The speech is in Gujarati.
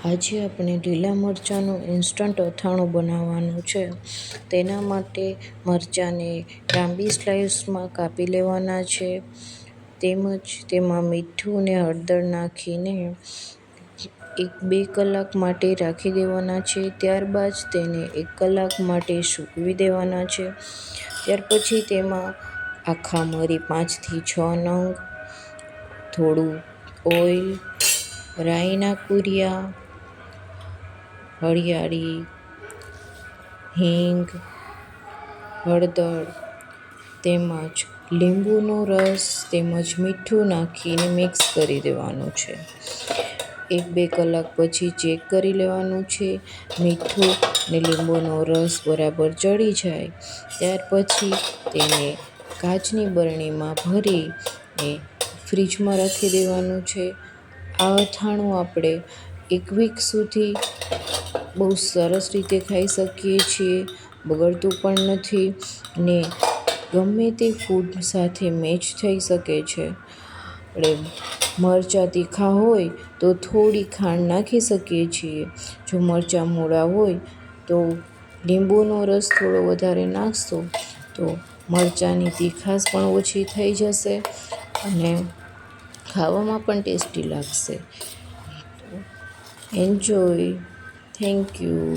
આજે આપણે લીલા મરચાંનું ઇન્સ્ટન્ટ અથાણું બનાવવાનું છે. તેના માટે મરચાંને લાંબી સ્લાઇસમાં કાપી લેવાના છે. તેમજ તેમાં મીઠું અને હળદર નાખીને 1-2 કલાક માટે રાખી દેવાના છે. ત્યારબાદ તેને 1 કલાક માટે સૂકવી દેવાના છે. ત્યાર પછી તેમાં આખા મરી 5થી 6 નંગ, થોડું ઓઇલ, રાઈના કુરિયા, હળિયાળી, હિંગ, હળદર તેમજ લીંબુનો રસ તેમજ મીઠું નાખીને મિક્સ કરી દેવાનું છે. 1-2 કલાક પછી ચેક કરી લેવાનું છે. મીઠું ને લીંબુનો રસ બરાબર ચડી જાય ત્યાર પછી તેને કાચની બરણીમાં ભરીને ફ્રીજમાં રાખી દેવાનું છે. આ અથાણું આપણે 1 વીક સુધી બહુ સરસ રીતે ખાઈ શકીએ છીએ. બગડતું પણ નથી ને ગમે તે ફૂડ સાથે મેચ થઈ શકે છે. આપણે મરચાં તીખા હોય તો થોડી ખાંડ નાખી શકીએ છીએ. જો મરચાં મોળા હોય તો લીંબુનો રસ થોડો વધારે નાખશો તો મરચાંની તીખાશ પણ ઓછી થઈ જશે અને ખાવામાં પણ ટેસ્ટી લાગશે. એન્જોય. Thank you.